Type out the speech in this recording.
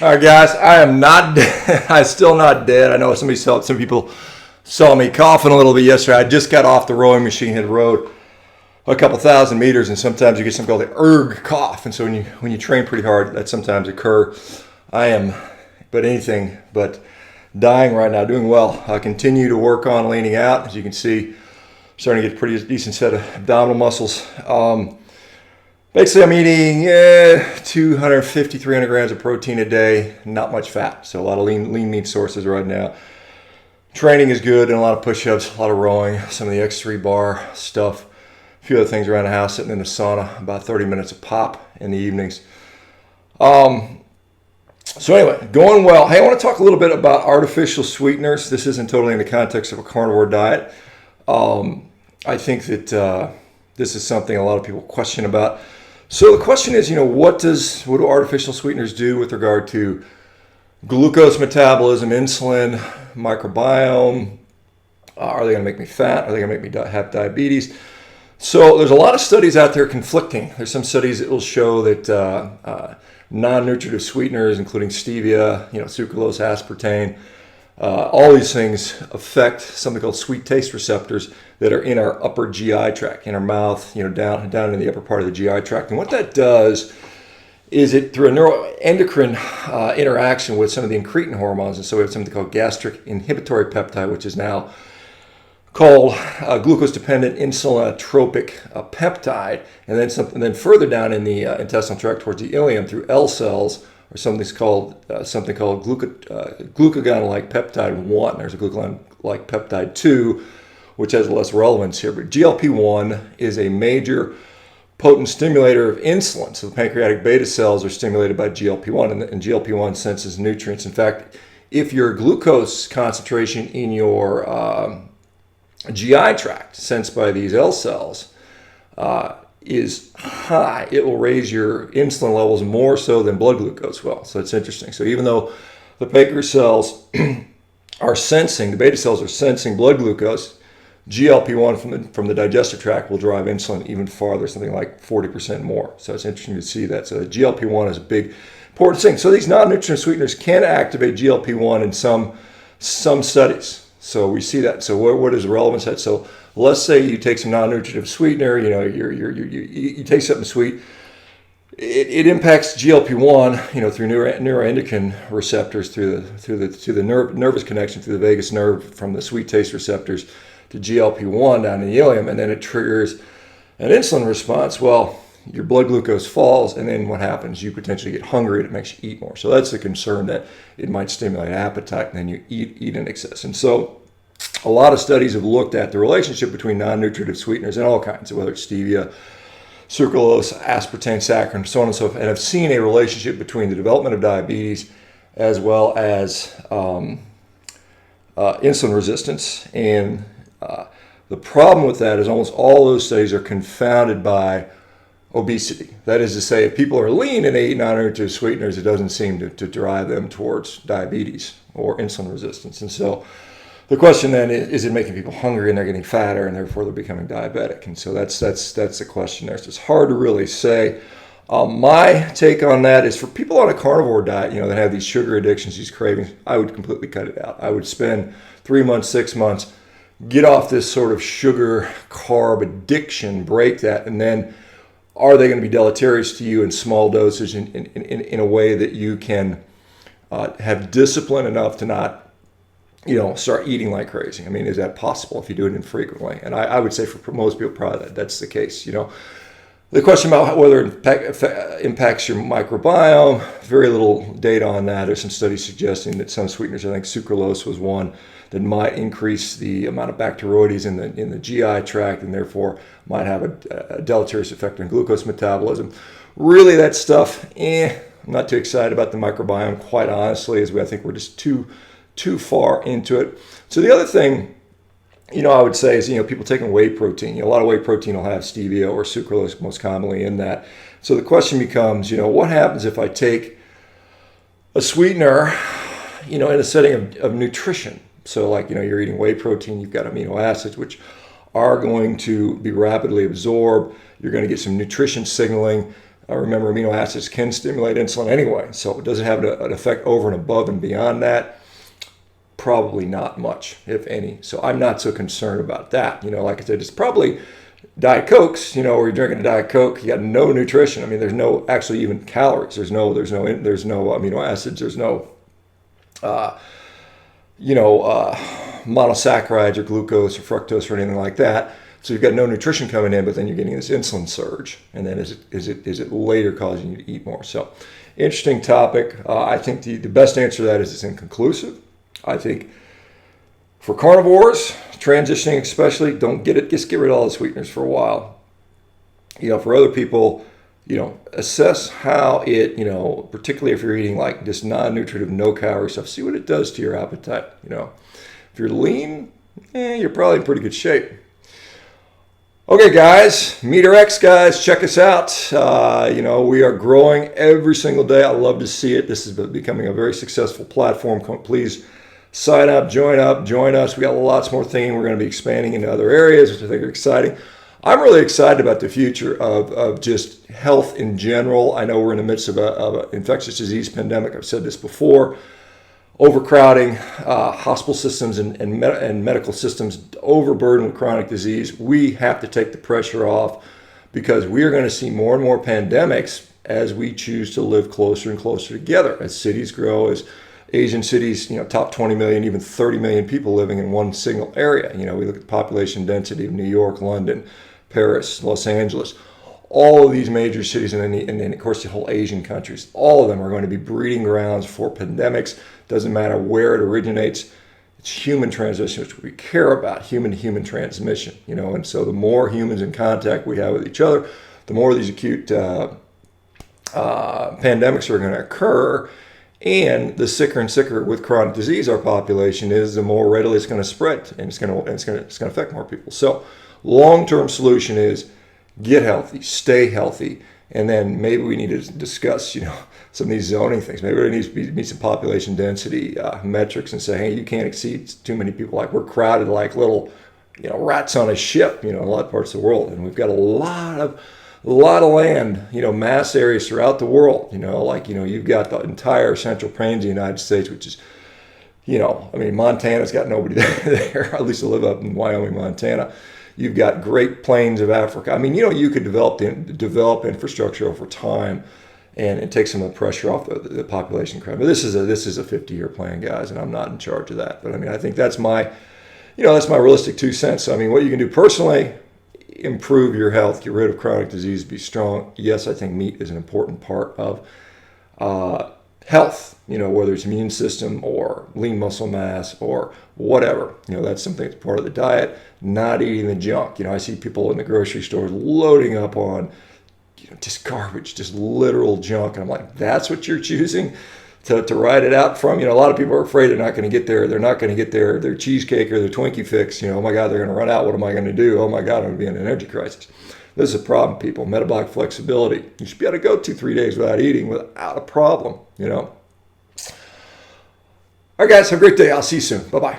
All right, guys, I am not dead. I'm still not dead. I know some people saw me coughing a little bit yesterday. I just got off the rowing machine, had rowed a couple thousand meters, and sometimes you get something called the erg cough. And so when you train pretty hard, that sometimes occur. I am, but anything but dying right now, doing well. I continue to work on leaning out. As you can see, starting to get a pretty decent set of abdominal muscles. Basically, I'm eating 250, 300 grams of protein a day, not much fat. So a lot of lean meat sources right now. Training is good, and a lot of push-ups, a lot of rowing, some of the X3 bar stuff, a few other things around the house, sitting in the sauna, about 30 minutes a pop in the evenings. So anyway, going well. Hey, I want to talk a little bit about artificial sweeteners. This isn't totally in the context of a carnivore diet. I think that this is something a lot of people question about. So the question is, what do artificial sweeteners do with regard to glucose metabolism, insulin, microbiome? Are they going to make me fat? Are they going to make me have diabetes? So there's a lot of studies out there conflicting. There's some studies that will show that non-nutritive sweeteners, including stevia, sucralose, aspartame, all these things affect something called sweet taste receptors that are in our upper GI tract, in our mouth, down in the upper part of the GI tract. And what that does is it, through a neuroendocrine interaction with some of the incretin hormones, and so we have something called gastric inhibitory peptide, which is now called glucose-dependent insulinotropic peptide, and then further down in the intestinal tract towards the ileum through L cells, or something called glucagon-like peptide 1. There's a glucagon-like peptide 2, which has less relevance here. But GLP-1 is a major potent stimulator of insulin. So the pancreatic beta cells are stimulated by GLP-1, and GLP-1 senses nutrients. In fact, if your glucose concentration in your GI tract, sensed by these L cells, is high, it will raise your insulin levels more so than blood glucose will. So it's interesting. So even though the pancreas cells are sensing, the beta cells are sensing blood glucose, GLP-1 from the digestive tract will drive insulin even farther, something like 40% more. So it's interesting to see that. So the GLP-1 is a big, important thing. So these non-nutrient sweeteners can activate GLP-1 in some studies. So we see that. So what is the relevance of that? So let's say you take some non-nutritive sweetener, you take something sweet, it impacts GLP-1, through neuroendocrine receptors, through the nervous connection through the vagus nerve from the sweet taste receptors to GLP-1 down in the ileum, and then it triggers an insulin response. Well, your blood glucose falls, and then what happens? You potentially get hungry, and it makes you eat more. So that's the concern, that it might stimulate appetite, and then you eat in excess. And so a lot of studies have looked at the relationship between non-nutritive sweeteners and all kinds, whether it's stevia, sucralose, aspartame, saccharin, so on and so forth, and have seen a relationship between the development of diabetes as well as insulin resistance. And the problem with that is almost all those studies are confounded by obesity. That is to say, if people are lean and they eat non-nutritive sweeteners, it doesn't seem to drive them towards diabetes or insulin resistance. And so the question then is it making people hungry and they're getting fatter and therefore they're becoming diabetic? And so that's the question there. So it's hard to really say. My take on that is, for people on a carnivore diet, that have these sugar addictions, these cravings, I would completely cut it out. I would spend 3 months, 6 months, get off this sort of sugar carb addiction, break that, and then are they going to be deleterious to you in small doses in a way that you can have discipline enough to not start eating like crazy? I mean, is that possible if you do it infrequently? And I would say for most people, probably that's the case. The question about whether it impacts your microbiome, very little data on that. There's some studies suggesting that some sweeteners, I think sucralose was one, that might increase the amount of Bacteroides in the GI tract, and therefore might have a deleterious effect on glucose metabolism. Really, that stuff, I'm not too excited about the microbiome, quite honestly, as I think we're just too far into it. So the other thing, I would say is, people taking whey protein. A lot of whey protein will have stevia or sucralose most commonly in that. So the question becomes, what happens if I take a sweetener, in a setting of nutrition? So like, you're eating whey protein, you've got amino acids, which are going to be rapidly absorbed. You're going to get some nutrition signaling. Remember, amino acids can stimulate insulin anyway, so does it have an effect over and above and beyond that? Probably not much, if any. So I'm not so concerned about that. Like I said, it's probably Diet Cokes, where you're drinking a Diet Coke, you got no nutrition. I mean, there's no actually even calories. There's no amino acids. There's no, monosaccharides or glucose or fructose or anything like that. So you've got no nutrition coming in, but then you're getting this insulin surge. And then is it later causing you to eat more? So interesting topic. I think the best answer to that is it's inconclusive. I think for carnivores, transitioning especially, just get rid of all the sweeteners for a while. For other people, assess how it, particularly if you're eating like this non-nutritive, no-calorie stuff, see what it does to your appetite. If you're lean, you're probably in pretty good shape. Okay, guys, Meter X guys, check us out. We are growing every single day. I love to see it. This is becoming a very successful platform. Please sign up, join us. We got lots more things. We're going to be expanding into other areas, which I think are exciting. I'm really excited about the future of just health in general. I know we're in the midst of an infectious disease pandemic. I've said this before. Overcrowding, hospital systems and medical systems overburdened with chronic disease. We have to take the pressure off because we are going to see more and more pandemics as we choose to live closer and closer together. As cities grow, as Asian cities, top 20 million, even 30 million people living in one single area. We look at the population density of New York, London, Paris, Los Angeles. All of these major cities, and then of course the whole Asian countries, all of them are going to be breeding grounds for pandemics. Doesn't matter where it originates. It's human transmission, which we care about, human-to-human transmission. And so the more humans in contact we have with each other, the more these acute pandemics are going to occur. And the sicker and sicker with chronic disease our population is, the more readily it's going to spread, and it's going to affect more people. So long-term solution is get healthy, stay healthy, and then maybe we need to discuss, some of these zoning things. Maybe there needs to be some population density metrics and say, hey, you can't exceed too many people. Like we're crowded like little, rats on a ship, in a lot of parts of the world, and we've got a lot of land, mass areas throughout the world. You've got the entire Central Plains of the United States, which is, Montana's got nobody there. I used to live up in Wyoming, Montana. You've got Great Plains of Africa. You could develop infrastructure over time and take some of the pressure off the population crowd. But this is a 50-year plan, guys, and I'm not in charge of that. But I think that's my realistic 2 cents. What you can do personally, improve your health, get rid of chronic disease, be strong. Yes, I think meat is an important part of health, whether it's immune system or lean muscle mass or whatever. That's something that's part of the diet, not eating the junk. I see people in the grocery stores loading up on just garbage, just literal junk. And I'm like, that's what you're choosing to ride it out from? A lot of people are afraid they're not going to get there. They're not going to get their cheesecake or their Twinkie fix. Oh my God, they're going to run out. What am I going to do? Oh my God, I'm going to be in an energy crisis. This is a problem, people. Metabolic flexibility. You should be able to go 2-3 days without eating without a problem, All right, guys, have a great day. I'll see you soon. Bye-bye.